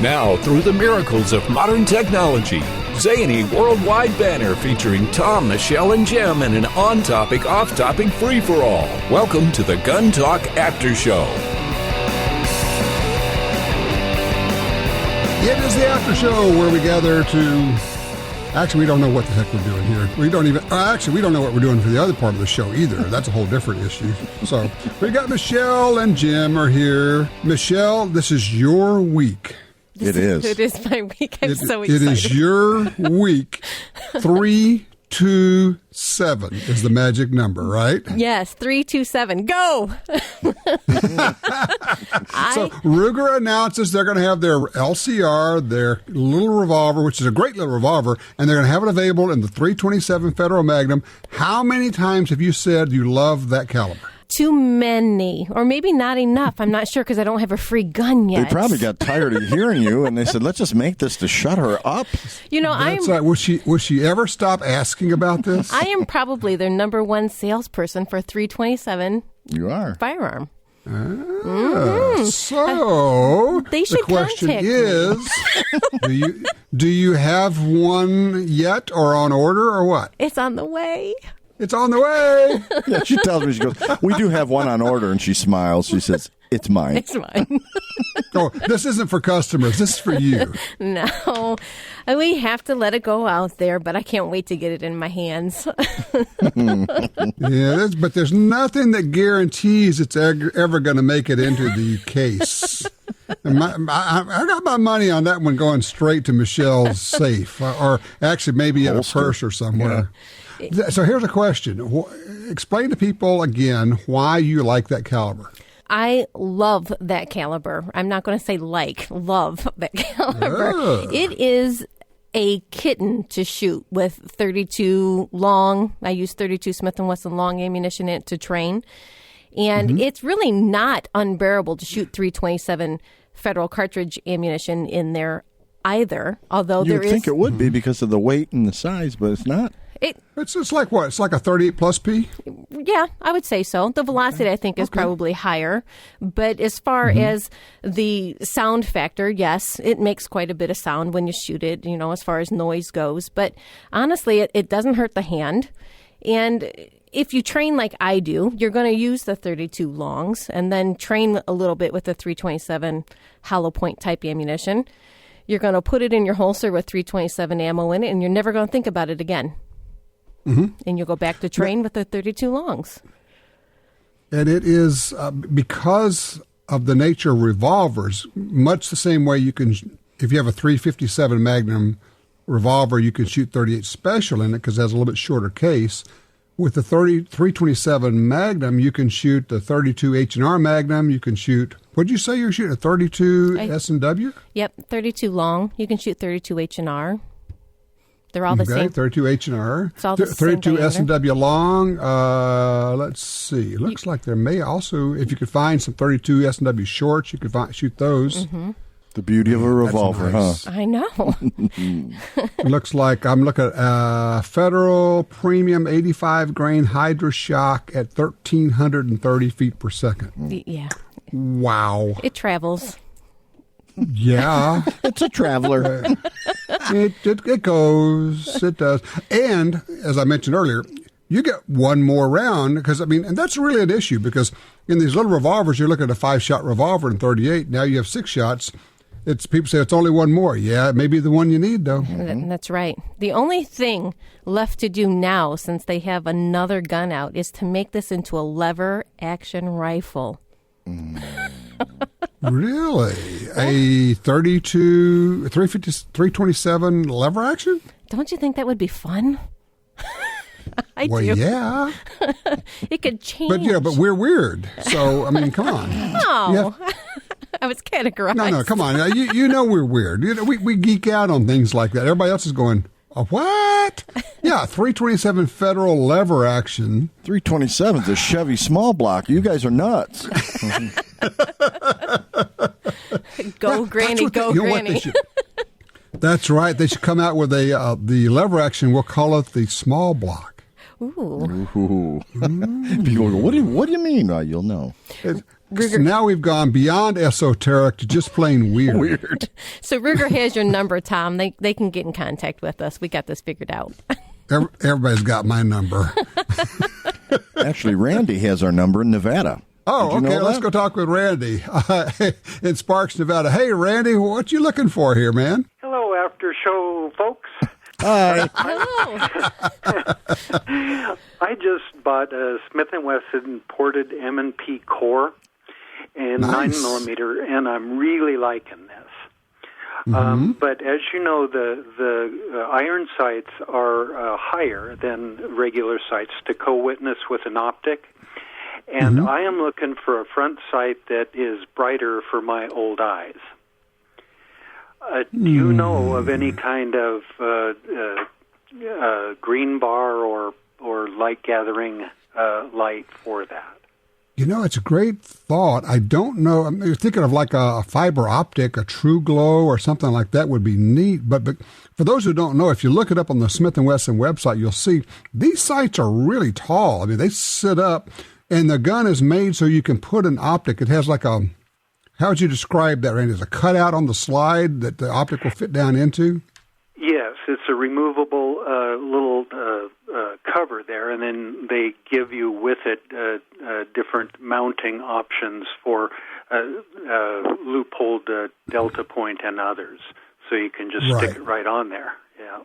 Now, through the miracles of modern technology, zany worldwide banner featuring Tom, Michelle, and Jim in an on-topic, off-topic free-for-all. Welcome to the Gun Talk After Show. It is the After Show where we gather to... Actually, we don't know what the heck we're doing here. We don't know what we're doing for the other part of the show either. That's a whole different issue. So, we got Michelle and Jim are here. Michelle, this is your week. It is. It is my week. I'm so excited. It is your week. 327 is the magic number, right? Yes, 327. Go! So Ruger announces they're going to have their LCR, their little revolver, which is a great little revolver, and they're going to have it available in the 327 Federal Magnum. How many times have you said you love that caliber? Too many, or maybe not enough. I'm not sure because I don't have a free gun yet. They probably got tired of hearing you, and they said, "Let's just make this to shut her up." You know, That's right. Will she ever stop asking about this? I am probably their number one salesperson for 327. You are firearm. So they should the question contact is, do you have one yet, or on order, or what? It's on the way. It's on the way. Yeah, she tells me, she goes, "We do have one on order," and she smiles. She says, "It's mine." It's mine. Oh, this isn't for customers. This is for you. No, we have to let it go out there, but I can't wait to get it in my hands. Yeah, but there's nothing that guarantees it's ever going to make it into the case. And I got my money on that one going straight to Michelle's safe, or actually maybe in a purse or somewhere. Yeah. So here's a question. Explain to people again why you like that caliber. I love that caliber. I'm not going to say love that caliber. Oh. It is a kitten to shoot with 32 long. I use 32 Smith & Wesson long ammunition in it to train. And it's really not unbearable to shoot 327 Federal cartridge ammunition in there either, although you would think it would be because of the weight and the size, but it's not. It's like what? It's like a 38 plus P? Yeah, I would say so. The velocity, I think, is probably higher. But as far as the sound factor, yes, it makes quite a bit of sound when you shoot it, you know, as far as noise goes. But honestly, it doesn't hurt the hand. And if you train like I do, you're going to use the 32 longs and then train a little bit with the 327 hollow point type ammunition. You're going to put it in your holster with 327 ammo in it, and you're never going to think about it again. And you'll go back to train with the 32 longs. And it is because of the nature of revolvers, much the same way you can, if you have a 357 Magnum revolver, you can shoot 38 Special in it because it has a little bit shorter case. With the 327 Magnum, you can shoot the 32 H&R Magnum. You can shoot, what did you say you're shooting, a 32 S&W? Yep, 32 long. You can shoot 32 H&R. They're all the same. 32 H&R. It's all the 32 same S&W long. Let's see. It looks like there may also, if you could find some 32 S&W shorts, you could shoot those. The beauty of a revolver, nice. huh? I know. Looks like I'm looking at Federal Premium 85 grain Hydra Shock at 1,330 feet per second. Yeah. Wow. It travels. Yeah. It's a traveler. It goes. It does. And, as I mentioned earlier, you get one more round because, and that's really an issue because in these little revolvers, you're looking at a 5-shot revolver in 38. Now you have 6 shots. People say it's only one more. Yeah, it may be the one you need, though. That's right. The only thing left to do now, since they have another gun out, is to make this into a lever action rifle. Really? A 32, 327 lever action? Don't you think that would be fun? I do. Well, yeah. It could change. But we're weird. So, come on. No. I was categorized. No, come on. You know we're weird. You know, we geek out on things like that. Everybody else is going, oh, what? Yeah, 327 Federal lever action. 327's a Chevy small block. You guys are nuts. Go, Granny, go, Granny. That's right. They should come out with the lever action. We'll call it the small block. Ooh. People go, what do you mean? You'll know. Now we've gone beyond esoteric to just plain weird. Weird. So Ruger has your number, Tom. They can get in contact with us. We got this figured out. Everybody's got my number. Actually, Randy has our number in Nevada. Oh, Did you okay. know Let's that? go talk with Randy in Sparks, Nevada. Hey, Randy, what you looking for here, man? Hello, after show folks. Hi. Hello. I just bought a Smith & Wesson ported M&P core and Nice. 9mm, and I'm really liking this. But as you know, the iron sights are higher than regular sights to co-witness with an optic. And I am looking for a front sight that is brighter for my old eyes. Do you know of any kind of green bar or light gathering light for that? You know, it's a great thought. I don't know. I'm thinking of like a fiber optic, a True Glow, or something like that would be neat. But for those who don't know, if you look it up on the Smith & Wesson website, you'll see these sights are really tall. I mean, they sit up, and the gun is made so you can put an optic. It has like a, how would you describe that, Randy? Is a cutout on the slide that the optic will fit down into? Yes, it's a removable little cover there, and then they give you with it different mounting options for loopholed delta point and others. So you can just stick it right on there. Yeah.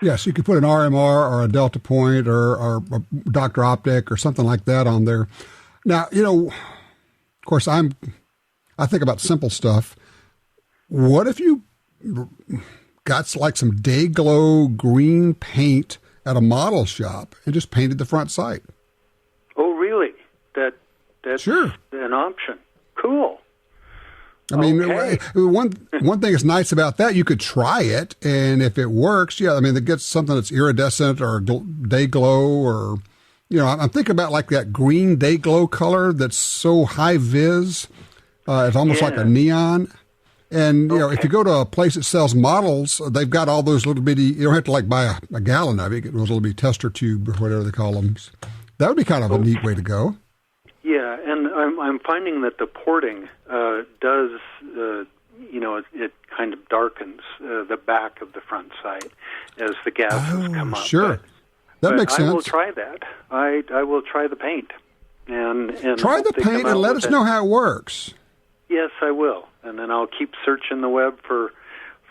Yes, you could put an RMR or a Delta Point or a Dr. Optic or something like that on there. Now, you know, of course, I think about simple stuff. What if you got like some day glow green paint at a model shop and just painted the front sight? Oh, really? That's Sure. an option. Cool. I mean, Okay. one thing that's nice about that, you could try it, and if it works, yeah, I mean, it gets something that's iridescent or day glow, or, you know, I'm thinking about like that green day glow color that's so high vis, it's almost like a neon. And, you know, if you go to a place that sells models, they've got all those little bitty, you don't have to like buy a gallon of it, you get those little bitty tester tube or whatever they call them. That would be kind of a neat way to go. Yeah, and I'm finding that the porting does, you know, it kind of darkens the back of the front sight as the gases come up. Sure. That makes sense. I will try that. I will try the paint. And try the hope they come paint out and let with us know how it works. Yes, I will. And then I'll keep searching the web for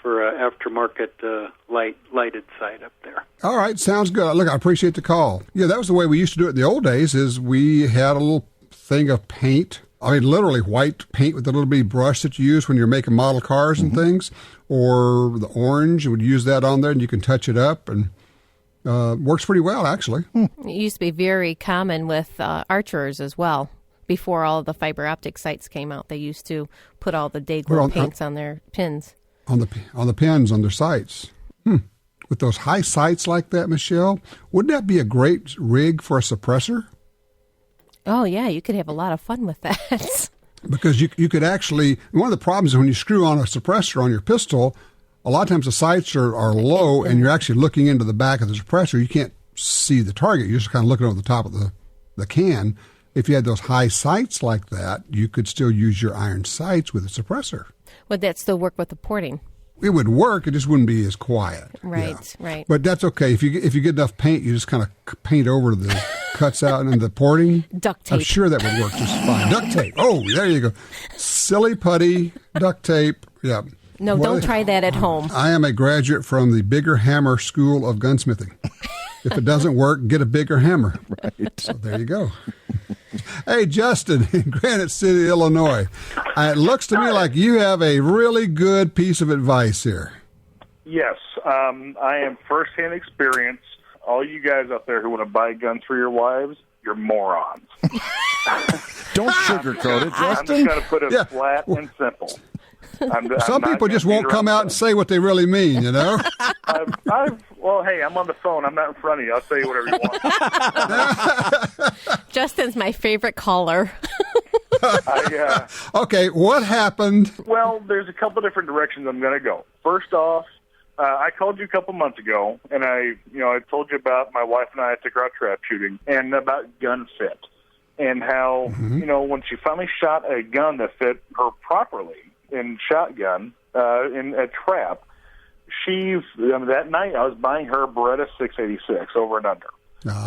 aftermarket lighted sight up there. All right, sounds good. Look, I appreciate the call. Yeah, that was the way we used to do it in the old days, is we had a little thing of paint. I mean, literally white paint with a little bitty brush that you use when you're making model cars and things, or the orange, you would use that on there and you can touch it up, and works pretty well, actually. It used to be very common with archers as well. Before all the fiber optic sights came out, they used to put all the day glow paints on their pins. On the pins on their sights. With those high sights like that, Michelle, wouldn't that be a great rig for a suppressor? Oh, yeah, you could have a lot of fun with that. Because you could actually, one of the problems is when you screw on a suppressor on your pistol, a lot of times the sights are low and you're actually looking into the back of the suppressor. You can't see the target. You're just kind of looking over the top of the can. If you had those high sights like that, you could still use your iron sights with a suppressor. Would that still work with the porting? It would work. It just wouldn't be as quiet. Right, right. But that's okay. If you get enough paint, you just kind of paint over the cuts out and the porting. Duct tape. I'm sure that would work just fine. Duct tape. Oh, there you go. Silly putty, duct tape. Yeah. No, don't try that at home. I am a graduate from the Bigger Hammer School of Gunsmithing. If it doesn't work, get a bigger hammer. Right. So there you go. Hey, Justin in Granite City, Illinois. It looks to me like you have a really good piece of advice here. Yes, I am firsthand experience. All you guys out there who want to buy guns for your wives, you're morons. Don't sugarcoat it, I'm Justin. just going to put it flat and simple. Some people just won't come out and say what they really mean, you know? Well, hey, I'm on the phone. I'm not in front of you. I'll tell you whatever you want. Justin's my favorite caller. Okay, what happened? Well, there's a couple different directions I'm going to go. First off, I called you a couple months ago, and I told you about my wife and I took her out trap shooting and about gun fit. and how, when she finally shot a gun that fit her properly in shotgun, in a trap, that night I was buying her a Beretta 686 over and under.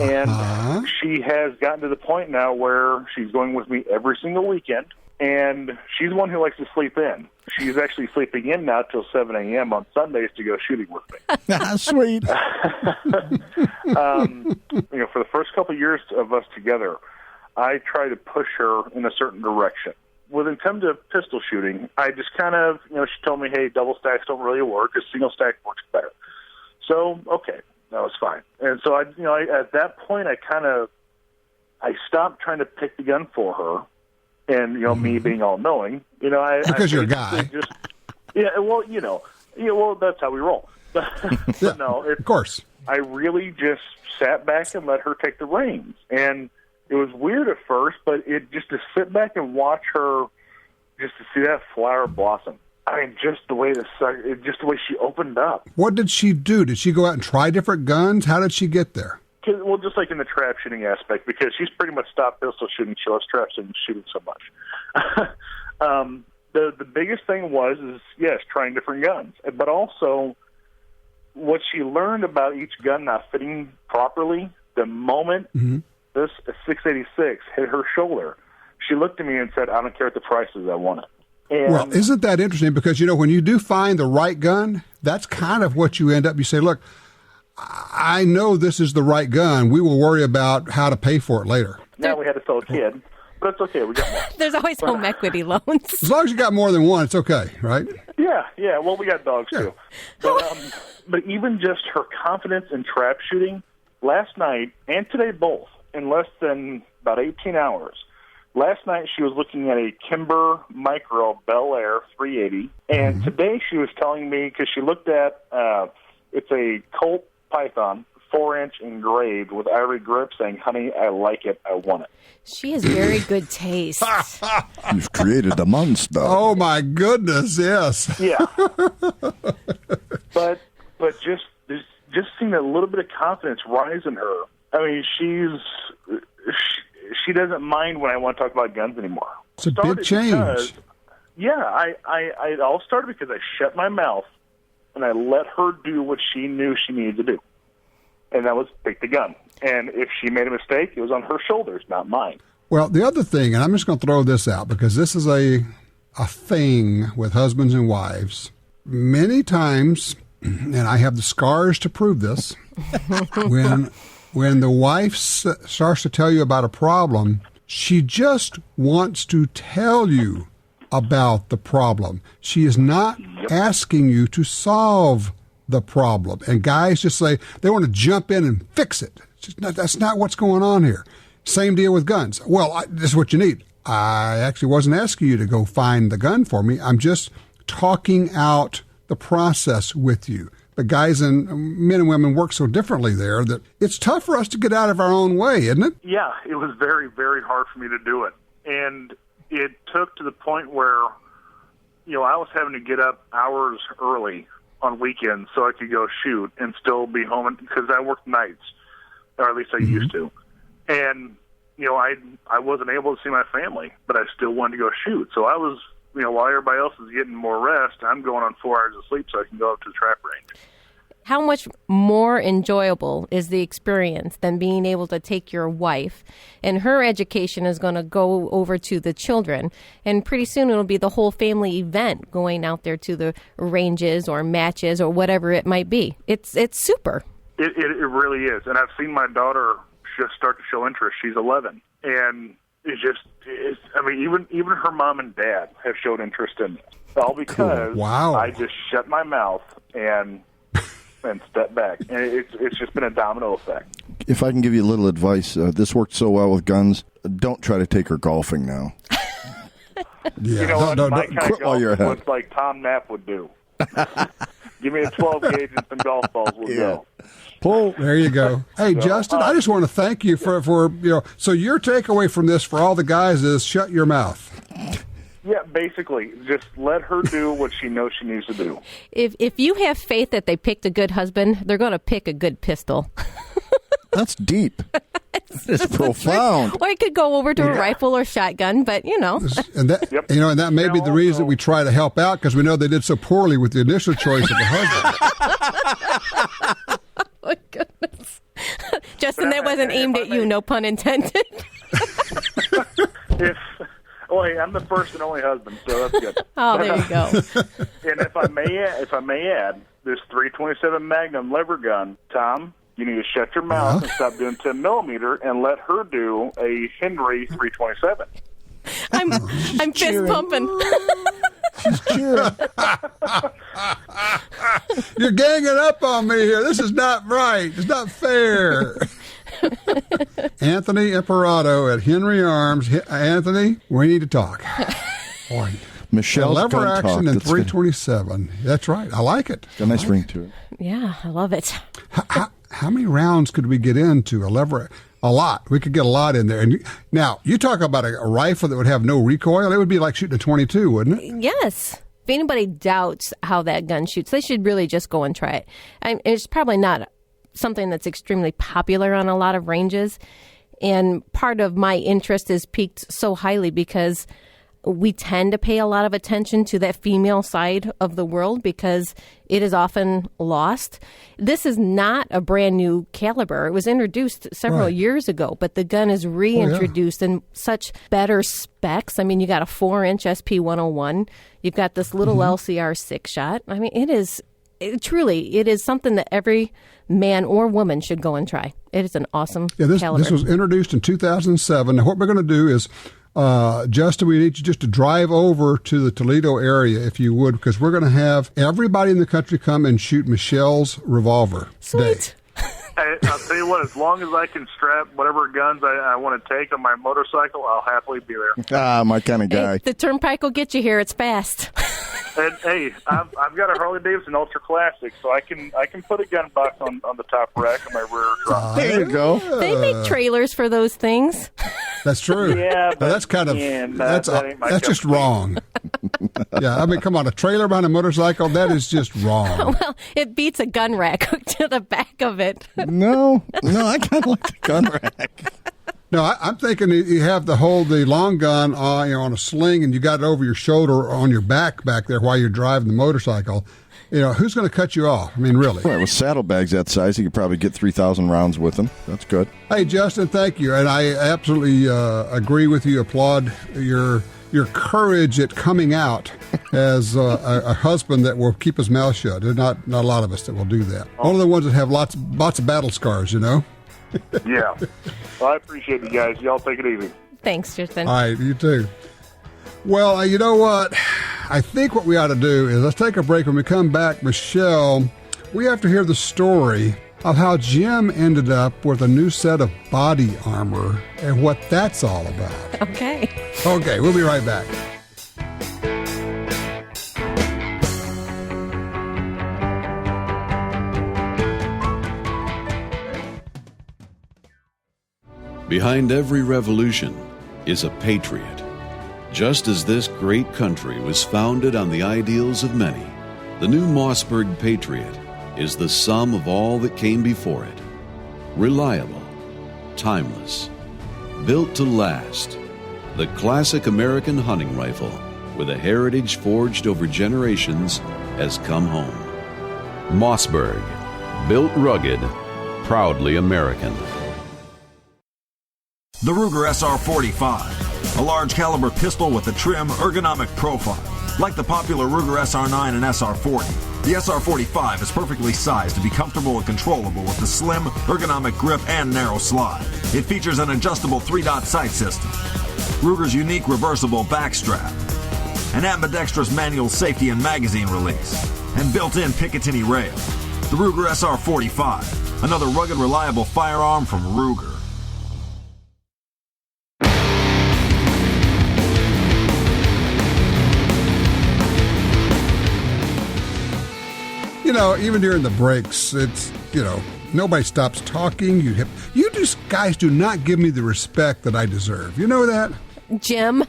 And she has gotten to the point now where she's going with me every single weekend, and she's one who likes to sleep in. She's actually sleeping in now till 7 a.m. on Sundays to go shooting with me. Sweet. For the first couple of years of us together, I try to push her in a certain direction. When it comes to pistol shooting, I just kind of, she told me, hey, double stacks don't really work, a single stack works better. So, okay, that was fine. And so, at that point, I stopped trying to pick the gun for her. And, me being all-knowing, because you're a guy. That's how we roll. But no, of course. I really just sat back and let her take the reins. And it was weird at first, but just to sit back and watch her, just to see that flower blossom. I mean, just the way she opened up. What did she do? Did she go out and try different guns? How did she get there? Well, just like in the trap shooting aspect, because she's pretty much stopped pistol shooting. She loves trap shooting so much. The biggest thing was, yes, trying different guns. But also, what she learned about each gun not fitting properly, the moment this 686 hit her shoulder, she looked at me and said, I don't care what the price is, I want it. And well, isn't that interesting? Because, when you do find the right gun, that's kind of what you end up, you say, look, I know this is the right gun. We will worry about how to pay for it later. Now we had to sell a kid, but it's okay. We got more. There's always home equity loans. As long as you got more than one, it's okay, right? Yeah. Well, we got dogs too. But even just her confidence in trap shooting, last night and today both, in less than about 18 hours. Last night she was looking at a Kimber Micro Bel Air 380, and today she was telling me, because she looked at, it's a Colt Python, 4-inch engraved with ivory grip, saying, honey, I like it, I want it. She has very good taste. You've created a monster. Oh, my goodness, yes. Yeah. but just seeing a little bit of confidence rise in her. I mean, she doesn't mind when I want to talk about guns anymore. It's a big change. I all started because I shut my mouth and I let her do what she knew she needed to do. And that was pick the gun. And if she made a mistake, it was on her shoulders, not mine. Well, the other thing, and I'm just going to throw this out because this is a thing with husbands and wives. Many times, and I have the scars to prove this, when the wife starts to tell you about a problem, she just wants to tell you about the problem. She is not asking you to solve the problem. And guys just say they want to jump in and fix it. That's not what's going on here. Same deal with guns. Well, this is what you need. I actually wasn't asking you to go find the gun for me. I'm just talking out the process with you. But guys and men and women work so differently there that it's tough for us to get out of our own way, isn't it? Yeah, it was very, very hard for me to do it. And it took to the point where, I was having to get up hours early on weekends so I could go shoot and still be home because I worked nights, or at least I used to. And, I wasn't able to see my family, but I still wanted to go shoot. So I was, while everybody else is getting more rest, I'm going on 4 hours of sleep so I can go up to the trap range. How much more enjoyable is the experience than being able to take your wife, and her education is going to go over to the children, and pretty soon it'll be the whole family event going out there to the ranges or matches or whatever it might be. It's super. It really is, and I've seen my daughter just start to show interest. She's 11, and even her mom and dad have showed interest in it, all because cool. Wow. I just shut my mouth and step back. And it's just been a domino effect. If I can give you a little advice, this worked so well with guns, don't try to take her golfing now. Yeah, my kind of golf is what like Tom Knapp would do. Give me a 12 gauge and some golf balls, we'll go. Pull. There you go. Hey, Justin, I just want to thank you for so your takeaway from this for all the guys is shut your mouth. Yeah, basically, just let her do what she knows she needs to do. If you have faith that they picked a good husband, they're going to pick a good pistol. That's deep. It's profound. Or it could go over to a rifle or shotgun, but And that, and that may be the reason we try to help out, because we know they did so poorly with the initial choice of the husband. Oh my goodness. Justin, that wasn't aimed at you, no pun intended. Hey, I'm the first and only husband, so that's good. Oh, there you go. And if I may add, this .327 Magnum lever gun, Tom, you need to shut your mouth and stop doing 10 millimeter and let her do a Henry .327. I'm fist pumping. She's cheering. You're ganging up on me here. This is not right. It's not fair. Anthony Imperato at Henry Arms. Anthony, we need to talk. Boy. Michelle's lever GUNTALK. action and .327. That's right. I like it. Got a nice ring to it. Yeah, I love it. How many rounds could we get into a lever? A lot. We could get a lot in there. And now, you talk about a rifle that would have no recoil. It would be like shooting a .22, wouldn't it? Yes. If anybody doubts how that gun shoots, they should really just go and try it. It's probably not something that's extremely popular on a lot of ranges. And part of my interest is piqued so highly because we tend to pay a lot of attention to that female side of the world because it is often lost. This is not a brand new caliber. It was introduced several years ago, but the gun is reintroduced in such better specs. I mean, you got a 4-inch SP-101. You've got this little LCR 6-shot. I mean, it is something that every man or woman should go and try. It is an awesome caliber. This was introduced in 2007. Now, what we're going to do is, Justin, we need you just to drive over to the Toledo area, if you would, because we're going to have everybody in the country come and shoot Michelle's revolver. Sweet. I'll tell you what, as long as I can strap whatever guns I want to take on my motorcycle, I'll happily be there. My kind of guy. Hey, the turnpike will get you here. It's fast. And hey, I've got a Harley Davidson Ultra Classic, so I can put a gun box on the top rack of my rear truck. There you go. They make trailers for those things. That's true. Yeah, but that's kind of that ain't my that's cup just of tea. wrong. Yeah, I mean, come on, a trailer behind a motorcycle, that is just wrong. Well, it beats a gun rack hooked to the back of it. No, I kind of like the gun rack. No, I'm thinking you have to hold the long gun on a sling, and you got it over your shoulder or on your back there while you're driving the motorcycle. Who's going to cut you off? I mean, really. Well, with saddlebags that size, you could probably get 3,000 rounds with them. That's good. Hey, Justin, thank you. And I absolutely agree with you, applaud your courage at coming out as a husband that will keep his mouth shut. There's not a lot of us that will do that. Only the ones that have lots of battle scars, Yeah. Well, I appreciate you guys. Y'all take it easy. Thanks, Justin. All right, you too. Well, you know what? I think what we ought to do is let's take a break. When we come back, Michelle, we have to hear the story of how Jim ended up with a new set of body armor and what that's all about. Okay. Okay, we'll be right back. Behind every revolution is a patriot. Just as this great country was founded on the ideals of many, the new Mossberg Patriot is the sum of all that came before it. Reliable, timeless, built to last, the classic American hunting rifle with a heritage forged over generations has come home. Mossberg, built rugged, proudly American. The Ruger SR-45, a large caliber pistol with a trim, ergonomic profile. Like the popular Ruger SR-9 and SR-40, the SR-45 is perfectly sized to be comfortable and controllable with the slim, ergonomic grip and narrow slide. It features an adjustable 3-dot sight system, Ruger's unique reversible back strap, an ambidextrous manual safety and magazine release, and built-in Picatinny rail. The Ruger SR-45, another rugged, reliable firearm from Ruger. Even during the breaks, it's, nobody stops talking. You just guys do not give me the respect that I deserve. You know that? Jim.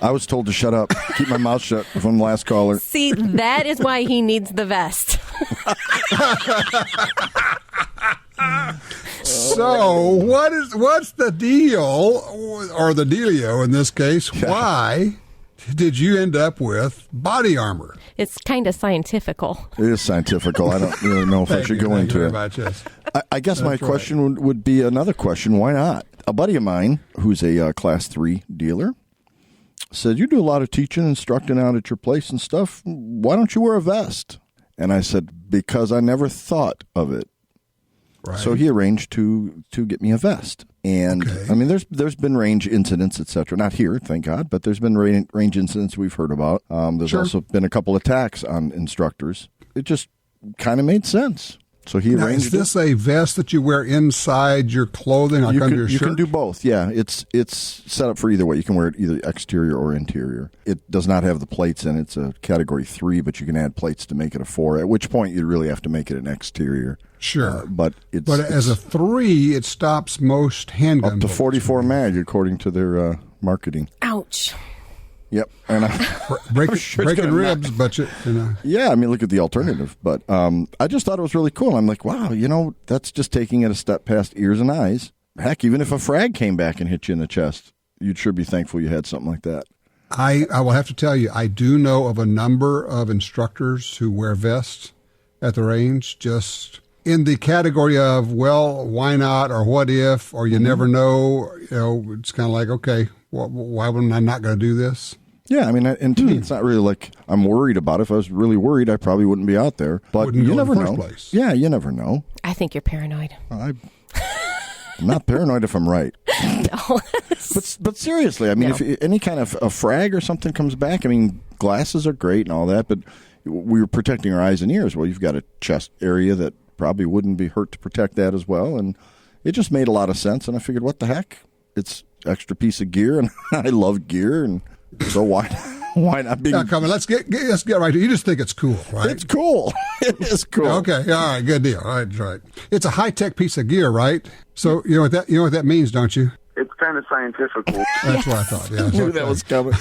I was told to shut up. Keep my mouth shut from the last caller. See, that is why he needs the vest. So what's the deal, or the dealio in this case? Why did you end up with body armor? It's kind of scientifical. It is scientifical. I don't really know if I should go into it. Much, yes. I guess my question would be another question. Why not? A buddy of mine, who's a Class 3 dealer, said, you do a lot of teaching, instructing out at your place and stuff. Why don't you wear a vest? And I said, because I never thought of it. Right. So he arranged to get me a vest. And, Okay. I mean, there's been range incidents, et cetera. Not here, thank God, but there's been range incidents we've heard about. There's Sure. also been a couple attacks on instructors. It just kind of made sense. So he Now, arranged is this a vest that you wear inside your clothing, like under your shirt? You can do both, yeah. It's set up for either way. You can wear it either exterior or interior. It does not have the plates in it. It's a Category 3, but you can add plates to make it a 4, at which point you'd really have to make it an exterior. Sure. But as a 3, it stops most handgun up to bullets. 44 mag, according to their marketing. Ouch. Yep. And breaking ribs, but you know. Yeah, I mean, look at the alternative. But I just thought it was really cool. I'm like, wow, that's just taking it a step past ears and eyes. Heck, even if a frag came back and hit you in the chest, you'd sure be thankful you had something like that. I will have to tell you, I do know of a number of instructors who wear vests at the range, just in the category of, well, why not, or what if, or you never know. It's kind of like, okay, why would I not going to do this? Yeah, I mean, and to me, it's not really like I'm worried about it. If I was really worried, I probably wouldn't be out there. But Wouldn't you go never in the know. first place. Yeah, you never know. I think you're paranoid. I'm not paranoid if I'm right. No. But seriously, I mean, No. if any kind of a frag or something comes back, I mean, glasses are great and all that, but we're protecting our eyes and ears. Well, you've got a chest area that probably wouldn't be hurt to protect that as well. And it just made a lot of sense. And I figured, what the heck? It's extra piece of gear, and I love gear, and so why not be? Now, come on, let's get right. You just think it's cool, right? It's cool. It is cool. Okay, all right, good deal. All right. It's a high-tech piece of gear, right? So you know what that means, don't you? It's kind of scientific. That's what I thought. Yeah, I knew that was coming.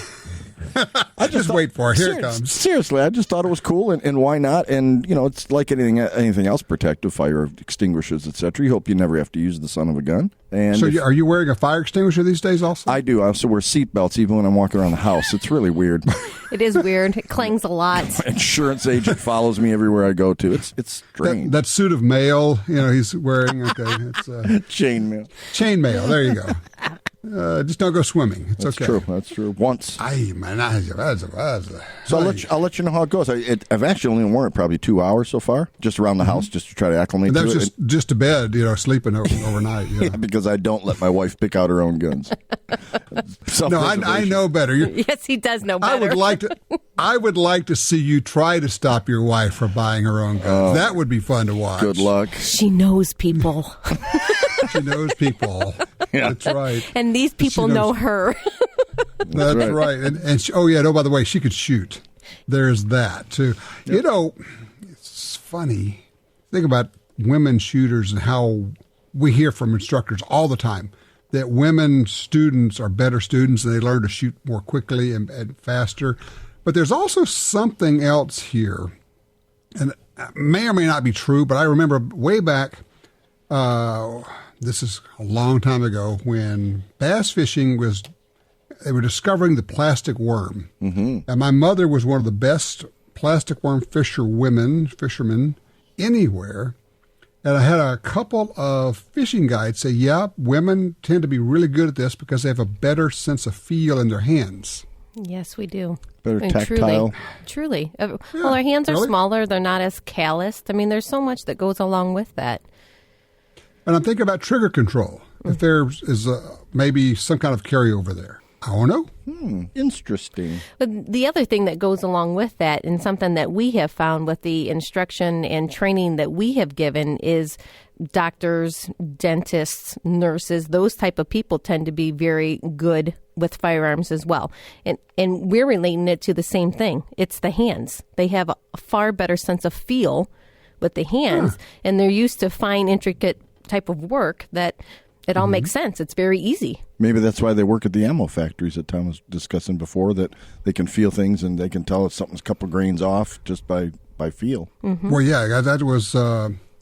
I just wait for it. Here it comes. Seriously, I just thought it was cool, and why not? And it's like anything else protective, fire extinguishers, etc. You hope you never have to use the son of a gun. And So are you wearing a fire extinguisher these days also? I do. I also wear seatbelts even when I'm walking around the house. It's really weird. It is weird. It clangs a lot. My insurance agent follows me everywhere I go to. It's strange. That suit of mail, he's wearing. Okay, it's Chainmail. chainmail. There you go. Just don't go swimming. It's That's okay. true. That's true. Once. Ay, man, So I'll let you know how it goes. I've actually only worn it probably 2 hours so far, just around the house, just to try to acclimate And to that's it. just to bed, selling overnight. Yeah, because I don't let my wife pick out her own guns. No, I know better. Yes, he does know better. I would like to see you try to stop your wife from buying her own guns. That would be fun to watch. Good luck. She knows people. She knows people. Yeah. That's right. And these people knows- know her. That's right. And she, by the way, she could shoot. There's that too. Yep. It's funny. Think about women shooters and how we hear from instructors all the time that women students are better students and they learn to shoot more quickly and faster. But there's also something else here, and it may or may not be true, but I remember way back, this is a long time ago, when bass fishing they were discovering the plastic worm. Mm-hmm. And my mother was one of the best plastic worm fishermen anywhere. And I had a couple of fishing guides say, yeah, women tend to be really good at this because they have a better sense of feel in their hands. Yes, we do. Better tactile. Truly. Well, our hands are really? smaller. They're not as calloused. I mean, there's so much that goes along with that. And I'm thinking about trigger control. If there is maybe some kind of carryover there. I don't know. Interesting. But the other thing that goes along with that, and something that we have found with the instruction and training that we have given, is doctors, dentists, nurses, those type of people tend to be very good with firearms as well. And we're relating it to the same thing. It's the hands. They have a far better sense of feel with the hands, and they're used to fine, intricate type of work that it all makes sense. It's very easy. Maybe that's why they work at the ammo factories that Tom was discussing before, that they can feel things and they can tell if something's a couple grains off just by feel. Well, yeah, that was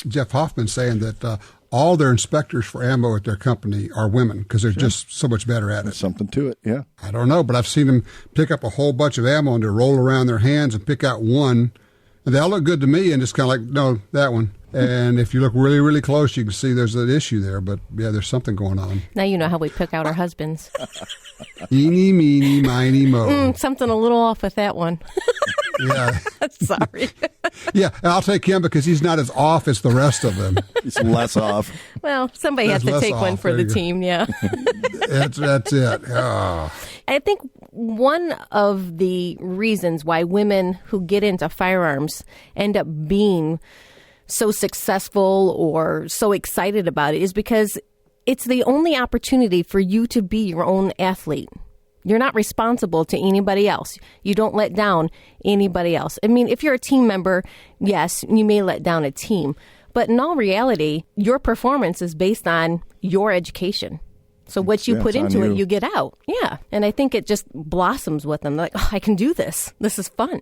Jeff Hoffman saying that all their inspectors for ammo at their company are women because they're just so much better at it. There's something to it, yeah. I don't know, but I've seen them pick up a whole bunch of ammo and they roll around their hands and pick out one. And they all look good to me and just kind of like, no, that one. And if you look really, really close, you can see there's an issue there. But, yeah, there's something going on. Now you know how we pick out our husbands. Eeny, meeny, miny, mo. Something a little off with that one. Yeah. Sorry. Yeah, and I'll take him because he's not as off as the rest of them. He's less off. Well, somebody has to take one for the team, yeah. That's it. Oh. I think one of the reasons why women who get into firearms end up being so successful or so excited about it is because it's the only opportunity for you to be your own athlete. You're not responsible to anybody else. You don't let down anybody else. I mean, if you're a team member, yes, you may let down a team. But in all reality, your performance is based on your education. So what you put into it, you get out. Yeah. And I think it just blossoms with them. Like, oh, I can do this. This is fun.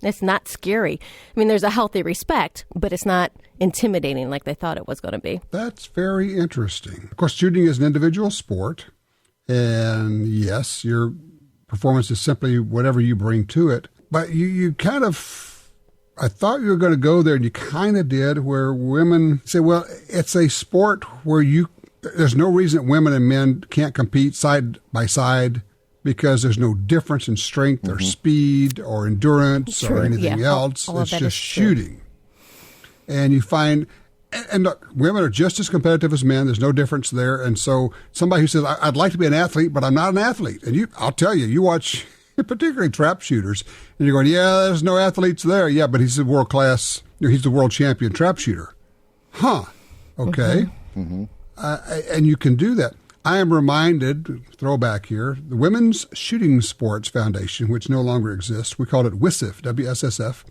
It's not scary. I mean, there's a healthy respect, but it's not intimidating like they thought it was going to be. That's very interesting. Of course, shooting is an individual sport. And yes, your performance is simply whatever you bring to it. But you kind of, I thought you were going to go there, and you kind of did, where women say, well, it's a sport where there's no reason that women and men can't compete side by side because there's no difference in strength or speed or endurance or anything else. It's just shooting. And you find... And look, women are just as competitive as men. There's no difference there. And so somebody who says, I'd like to be an athlete, but I'm not an athlete. And I'll tell you, you watch particularly trap shooters, and you're going, yeah, there's no athletes there. Yeah, but he's a world-class, he's the world champion trap shooter. Huh. Okay. And you can do that. I am reminded, throwback here, the Women's Shooting Sports Foundation, which no longer exists, we called it WSSF, WSSF.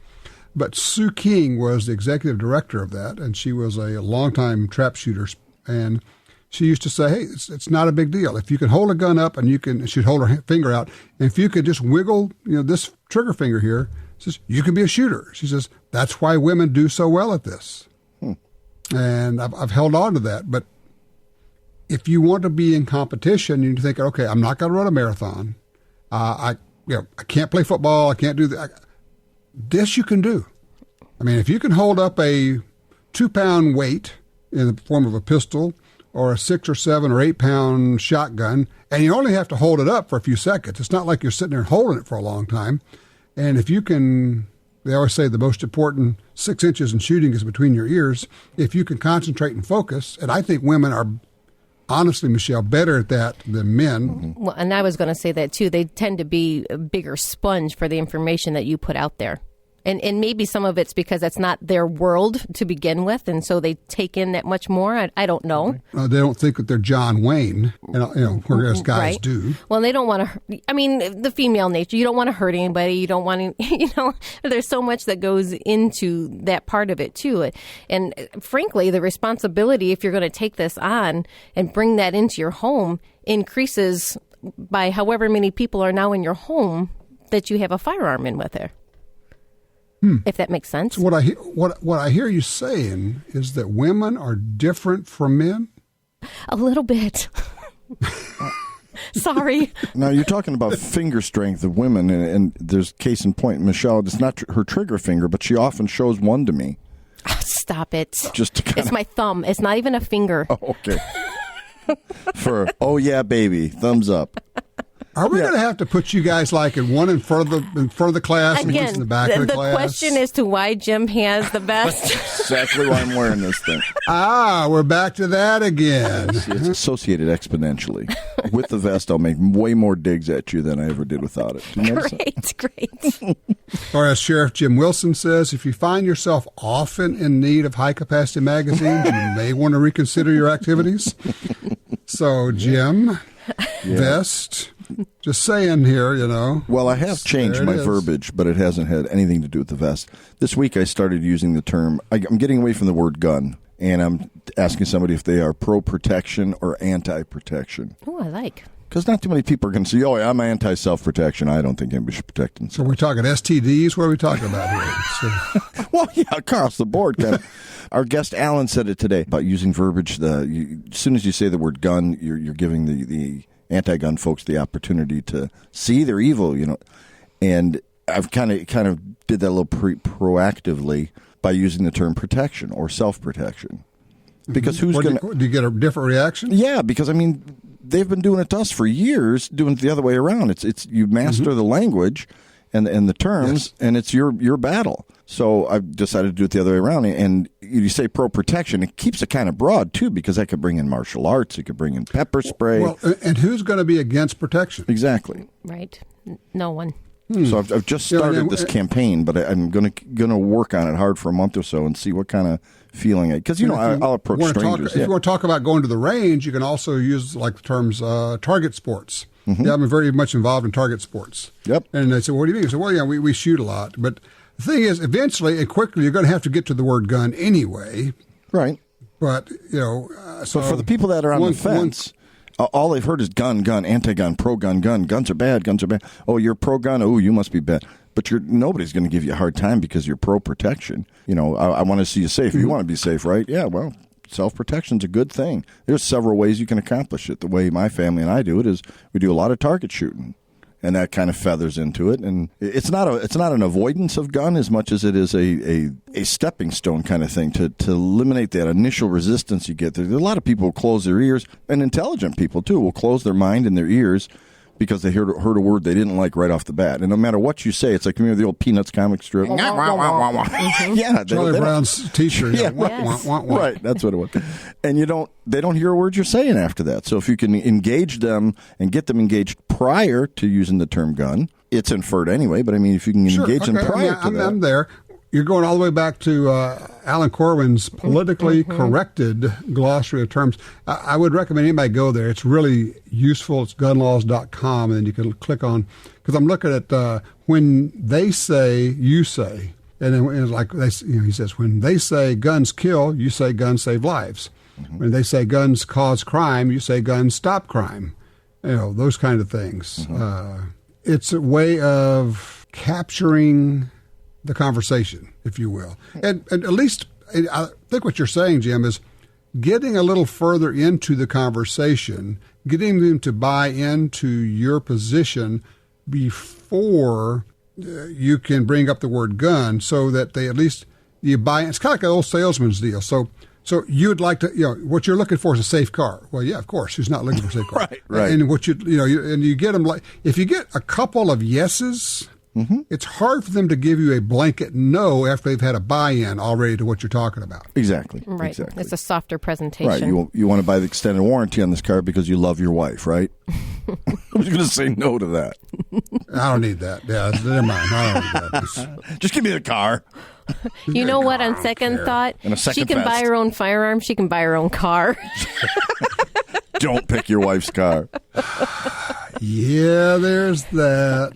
But Sue King was the executive director of that, and she was a longtime trap shooter. And she used to say, hey, it's not a big deal. If you can hold a gun up and she'd hold her finger out, and if you could just wiggle this trigger finger here, she says, you can be a shooter. She says, that's why women do so well at this. And I've held on to that. But if you want to be in competition, you think, okay, I'm not going to run a marathon. I can't play football. I can't do that. This you can do. I mean, if you can hold up a 2-pound weight in the form of a pistol or a 6 or 7 or 8 pound shotgun, and you only have to hold it up for a few seconds. It's not like you're sitting there holding it for a long time. And if you can, they always say the most important 6 inches in shooting is between your ears. If you can concentrate and focus, and I think women are, honestly, Michelle, better at that than men. Well, and I was going to say that, too. They tend to be a bigger sponge for the information that you put out there. And maybe some of it's because that's not their world to begin with, and so they take in that much more. I don't know. They don't think that they're John Wayne, whereas guys do. Well, they don't want to. I mean, the female nature. You don't want to hurt anybody. You don't want to. There's so much that goes into that part of it too. And frankly, the responsibility, if you're going to take this on and bring that into your home, increases by however many people are now in your home that you have a firearm in with there. If that makes sense. So what I hear you saying is that women are different from men? A little bit. Sorry. Now, you're talking about finger strength of women, and there's case in point. Michelle, it's not her trigger finger, but she often shows one to me. Oh, stop it. It's my thumb. It's not even a finger. Oh, okay. Oh, yeah, baby. Thumbs up. Are we going to have to put you guys like in front of the class and in the back of the class? The question is to why Jim has the best. That's exactly why I'm wearing this thing. We're back to that again. It's associated exponentially. With the vest, I'll make way more digs at you than I ever did without it. Great. Or as Sheriff Jim Wilson says, if you find yourself often in need of high-capacity magazines, you may want to reconsider your activities. So, Jim, vest... Just saying here, Well, I have changed my verbiage, but it hasn't had anything to do with the vest. This week I started using the term, I'm getting away from the word gun, and I'm asking somebody if they are pro-protection or anti-protection. Oh, I like. Because not too many people are going to say, oh, I'm anti-self-protection. I don't think anybody should protect themselves. So we're talking STDs? What are we talking about here? So, Well, yeah, across the board. Kind of. Our guest Alan said it today about using verbiage. As soon as you say the word gun, you're giving the anti-gun folks the opportunity to see their evil, And I've kind of did that a little proactively by using the term protection or self-protection. Because who's going to... Do you get a different reaction? Yeah, because, they've been doing it to us for years, doing it the other way around. It's you master the language and the terms, and it's your battle. So I've decided to do it the other way around. And you say pro-protection, it keeps it kind of broad, too, because that could bring in martial arts. It could bring in pepper spray. Well, and who's going to be against protection? Exactly. Right. No one. So I've just started this campaign, but I'm going to work on it hard for a month or so and see what kind of feeling because I'll approach strangers. If you want to talk about going to the range, you can also use the terms target sports. Yeah, I'm very much involved in target sports. Yep. And they say, what do you mean? I say, well, yeah, we shoot a lot, but the thing is, eventually and quickly, you're going to have to get to the word gun anyway. Right. But so for the people that are on the fence. All they've heard is gun, anti-gun, pro-gun, gun. Guns are bad. Oh, you're pro-gun. Oh, you must be bad. But nobody's going to give you a hard time because you're pro-protection. I want to see you safe. You want to be safe, right? Yeah, well, self-protection's a good thing. There's several ways you can accomplish it. The way my family and I do it is we do a lot of target shooting. And that kind of feathers into it, and it's not an avoidance of gun as much as it is a stepping stone kind of thing to eliminate that initial resistance you get. There's a lot of people who close their ears, and intelligent people too will close their mind and their ears because they heard a word they didn't like right off the bat. And no matter what you say, it's like the old Peanuts comic strip. Yeah, Charlie Brown's T-shirt. Yeah, right. That's what it was. And they don't hear a word you're saying after that. So if you can engage them and get them engaged prior to using the term gun, it's inferred anyway. But if you can engage them prior to that, I'm there. You're going all the way back to Alan Corwin's politically corrected glossary of terms. I would recommend anybody go there. It's really useful. It's gunlaws.com, and then you can click on, because I'm looking at when they say, you say. And then it's like he says, when they say guns kill, you say guns save lives. When they say guns cause crime, you say guns stop crime. Those kind of things. It's a way of capturing the conversation, if you will. And at least I think what you're saying, Jim, is getting a little further into the conversation, getting them to buy into your position before you can bring up the word gun, so that they at least you buy. It's kind of like an old salesman's deal. So you'd like to, what you're looking for is a safe car. Well, yeah, of course, who's not looking for a safe car? Right. And what and you get them if you get a couple of yeses. It's hard for them to give you a blanket no after they've had a buy-in already to what you're talking about. Exactly. Right. Exactly. It's a softer presentation. Right. You want to buy the extended warranty on this car because you love your wife, right? I was going to say no to that. I don't need that. Yeah, never mind. I don't need that. Just give me the car. You know what? On second thought, she can buy her own firearm. She can buy her own car. Don't pick your wife's car. Yeah, there's that.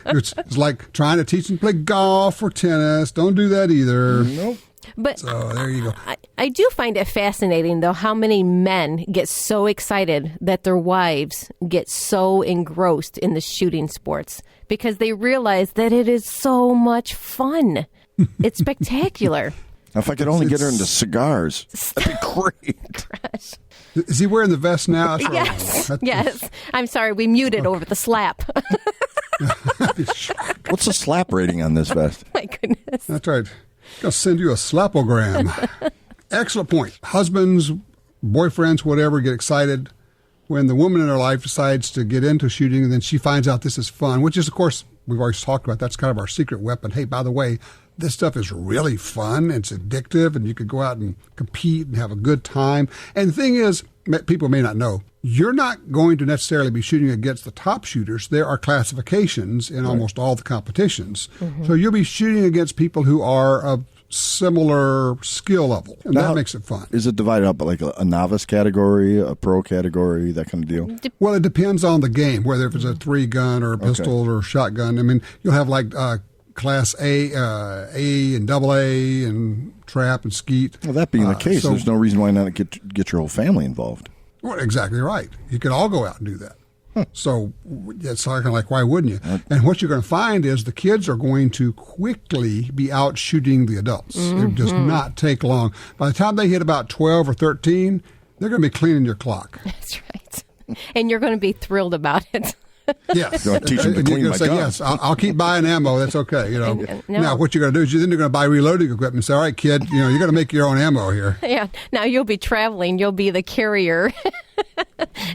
It's like trying to teach them to play golf or tennis. Don't do that either. Nope. But so there you go. I do find it fascinating, though, how many men get so excited that their wives get so engrossed in the shooting sports because they realize that it is so much fun. It's spectacular. If I could only get her into cigars, that'd be great. Gosh. Is he wearing the vest now? Yes. Yes. I'm sorry, we muted over the slap. What's the slap rating on this vest? My goodness. That's right. I'll send you a slapogram. Excellent point. Husbands, boyfriends, whatever, get excited when the woman in their life decides to get into shooting, and then she finds out this is fun, which is, of course, we've always talked about. That's kind of our secret weapon. Hey, by the way, this stuff is really fun. It's addictive, and you could go out and compete and have a good time. And the thing is, people may not know, you're not going to necessarily be shooting against the top shooters. There are classifications in almost all the competitions. So you'll be shooting against people who are of similar skill level, and that makes it fun. Is it divided up like a novice category, a pro category, that kind of deal? Well, it depends on the game, whether if it's a 3-gun or a pistol or a shotgun. I mean, you'll have like Class A and AA and trap and skeet. Well, that being the case, there's no reason why not get your whole family involved. Well, exactly right. You could all go out and do that. So it's kind of like, why wouldn't you? And what you're going to find is the kids are going to quickly be out shooting the adults. It does not take long. By the time they hit about 12 or 13, they're going to be cleaning your clock. That's right. And you're going to be thrilled about it. Yes. You're going to teach them to clean my gun. Yes, I'll keep buying ammo. That's okay. Now, what you're going to do is you're going to buy reloading equipment and say, all right, kid, you're going to make your own ammo here. Yeah. Now you'll be traveling. You'll be the carrier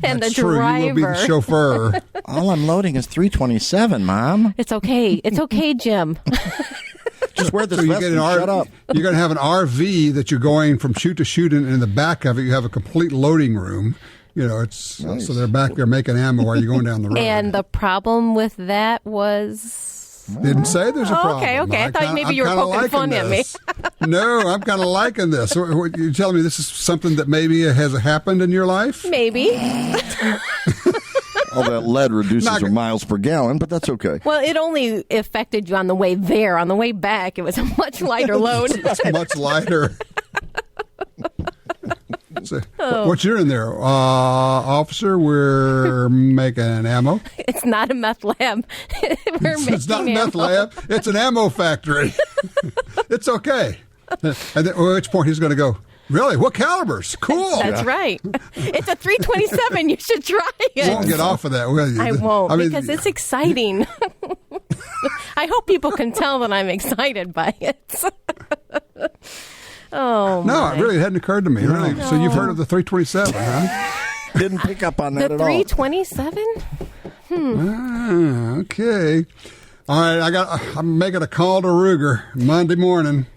and That's the true. driver. You will be the chauffeur. All I'm loading is 327, Mom. It's okay. It's okay, Jim. Just wear this So you vest get and an shut up. You're going to have an RV that you're going from shoot to shoot, and in the back of it, you have a complete loading room. It's Nice. So they're back there making ammo while you're going down the road. And the problem with that was... Didn't say there's a problem. Okay. I thought maybe you were poking fun at me. No, I'm kind of liking this. So, you're telling me this is something that maybe has happened in your life? Maybe. All that lead reduces your miles per gallon, but that's okay. Well, it only affected you on the way there. On the way back, it was a much lighter load. It's much lighter. So, what's your in there? Officer, we're making ammo. It's not a meth lab. It's not a meth lab. It's an ammo factory. It's okay. And then, at which point he's going to go, really? What calibers? Cool. That's right. It's a 327. You should try it. You won't get off of that, will you? I won't, because it's exciting. I hope people can tell that I'm excited by it. Oh, no, it really hadn't occurred to me. Really. No. So you've heard of the 327, huh? Didn't pick up on that the at all. 327? Okay. All right, I'm making a call to Ruger Monday morning.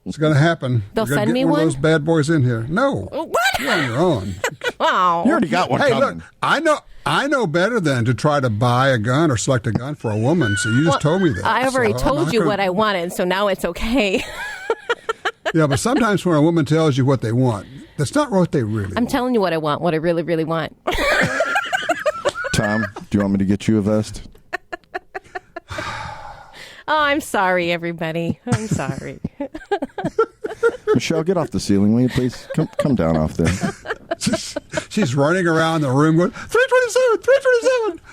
It's going to happen. They'll send me one one? of those bad boys in here. No. What? You're on your own. Wow. You already got one Hey, coming. look, I know better than to try to buy a gun or select a gun for a woman, so you just told me that. I've already So told you what I wanted, so now it's okay. Yeah, but sometimes when a woman tells you what they want, that's not what they really want. I'm telling you what I want, what I really, really want. Tom, do you want me to get you a vest? Oh, I'm sorry, everybody. I'm sorry. Michelle, get off the ceiling, will you please? Come down off there. She's running around the room going, 327,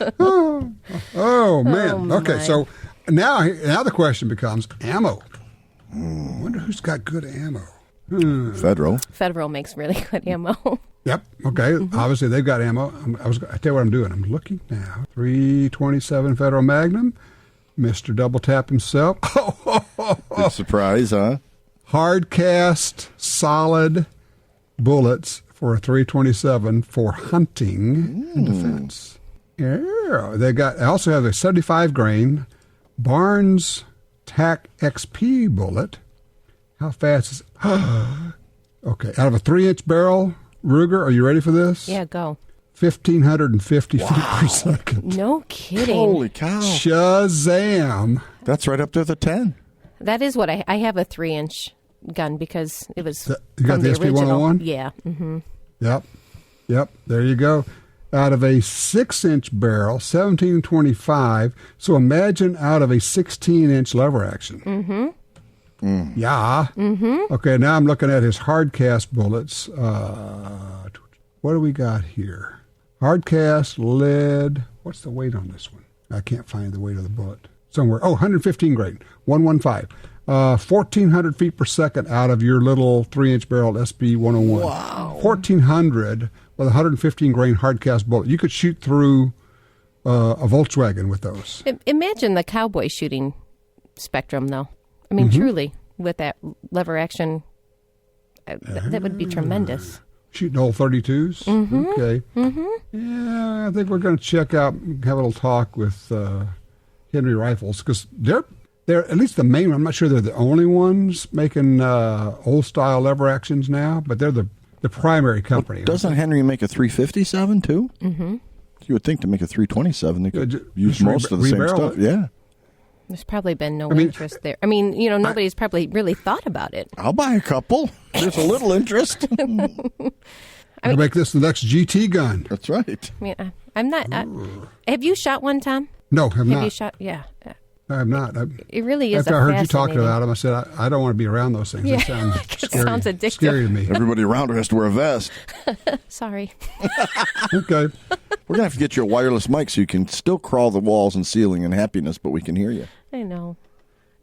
327. Oh man. Okay, so now the question becomes ammo. I wonder who's got good ammo. Federal makes really good ammo. Yep. Okay. Obviously, they've got ammo. I tell you what I'm doing. I'm looking now. 327 Federal Magnum. Mr. Double Tap himself. Big surprise, huh? Hard cast, solid bullets for a 327 for hunting and defense. Yeah. They also have a 75 grain Barnes TAC XP bullet. How fast is it? Okay. Out of a 3-inch barrel, Ruger, are you ready for this? Yeah, go. 1,550 feet per second. No kidding. Holy cow. Shazam. That's right up to the 10. That is what I have a 3-inch gun because it was You got from the the original. SP101? Yeah. Mm-hmm. Yep. There you go. Out of a 6-inch barrel, 1725. So imagine out of a 16-inch lever action. Mm-hmm. Yeah. Mm-hmm. Okay, now I'm looking at his hard cast bullets. What do we got here? Hard cast, lead. What's the weight on this one? I can't find the weight of the bullet. Somewhere. Oh, 115 grain. 115. 1,400 feet per second out of your little 3-inch barrel SB-101. Wow. 1,400 with a 115 grain hard cast bullet. You could shoot through a Volkswagen with those. Imagine the cowboy shooting spectrum, though. I mean, truly, with that lever action, that would be tremendous. Shooting old 32s? Mm-hmm. Okay. Mm-hmm. Yeah, I think we're going to check out, have a little talk with Henry Rifles, because they're at least the main one. I'm not sure they're the only ones making old-style lever actions now, but they're the primary company. Well, doesn't Henry make a 357 too? Mm-hmm. You would think to make a 327 they could use most of the same stuff. Yeah. There's probably been no interest there. I mean, nobody's probably really thought about it. I'll buy a couple. There's a little interest. I'll make this the next GT gun. That's right. I mean, I'm not. Have you shot one, Tom? No, have not. Have you shot? Yeah. I have not. It really is. After I heard you talking about them, I said, I don't want to be around those things. Yeah. It sounds scary. Sounds addictive. Scary to me. Everybody around her has to wear a vest. Sorry. Okay. We're going to have to get you a wireless mic so you can still crawl the walls and ceiling in happiness, but we can hear you. I know.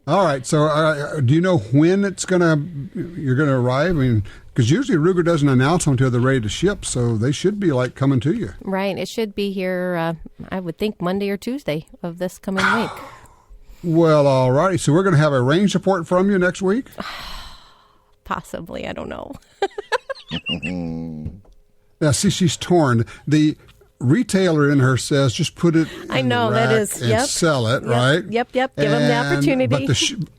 All right. So do you know when you're going to arrive? I mean, because usually Ruger doesn't announce them until they're ready to ship, so they should be like coming to you. Right. It should be here, I would think, Monday or Tuesday of this coming week. Well, all righty. So we're going to have a range report from you next week? Possibly. I don't know. Now, see, she's torn. The retailer in her says just put it in the rack and sell it, right? Yep. Give them the opportunity.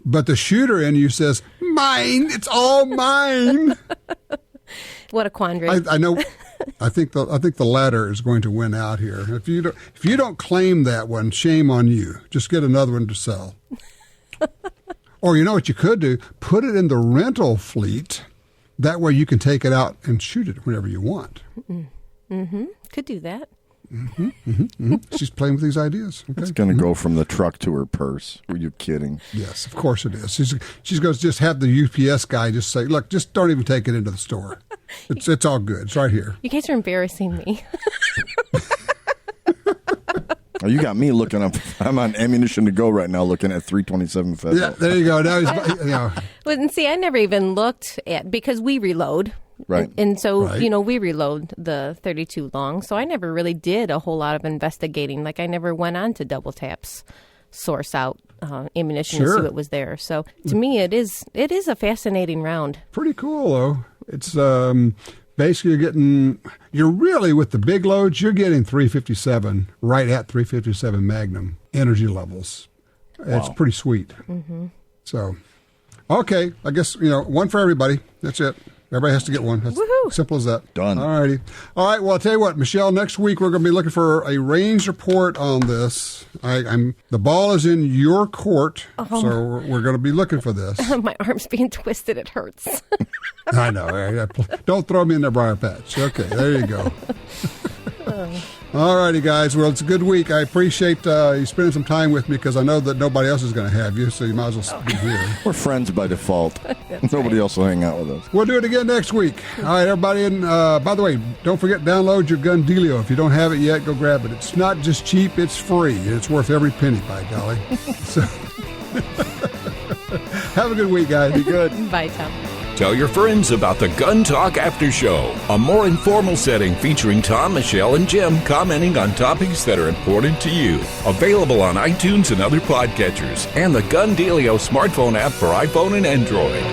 But the shooter in you says, mine. It's all mine. What a quandary. I know. I think the latter is going to win out here. If you don't claim that one, shame on you. Just get another one to sell. Or you know what you could do? Put it in the rental fleet. That way you can take it out and shoot it whenever you want. Mm-hmm. Could do that. Mm-hmm. Mm-hmm. Mm-hmm. She's playing with these ideas. Okay? It's going to go from the truck to her purse. Were you kidding? Yes, of course it is. She's going to just have the UPS guy just say, look, just don't even take it into the store. It's all good. It's right here. You guys are embarrassing me. Oh, you got me looking up. I'm on ammunition to go right now looking at 327 Federal. Yeah, there you go. Now he's, Well, and see, I never even looked at, because we reload. Right. And so, we reload the 32 long. So I never really did a whole lot of investigating. Like I never went on to Double Tap's source out ammunition to see what was there. So to me, it is a fascinating round. Pretty cool, though. It's basically you're really, with the big loads, you're getting 357, right at 357 Magnum energy levels. Wow. It's pretty sweet. Mm-hmm. So, okay, I guess, one for everybody. That's it. Everybody has to get one. That's simple as that. Done. All righty. All right, well, I'll tell you what, Michelle, next week we're going to be looking for a range report on this. The ball is in your court, so we're going to be looking for this. My arm's being twisted. It hurts. I know. Don't throw me in the briar patch. Okay, there you go. All righty, guys. Well, it's a good week. I appreciate you spending some time with me because I know that nobody else is going to have you, so you might as well be here. We're friends by default. Nobody else will hang out with us. We'll do it again next week. All right, everybody. And by the way, don't forget to download your Gun Dealio. If you don't have it yet, go grab it. It's not just cheap, it's free. It's worth every penny, by golly. So, have a good week, guys. Be good. Bye, Tom. Tell your friends about the Gun Talk After Show, a more informal setting featuring Tom, Michelle, and Jim commenting on topics that are important to you. Available on iTunes and other podcatchers, and the Gun Dealio smartphone app for iPhone and Android.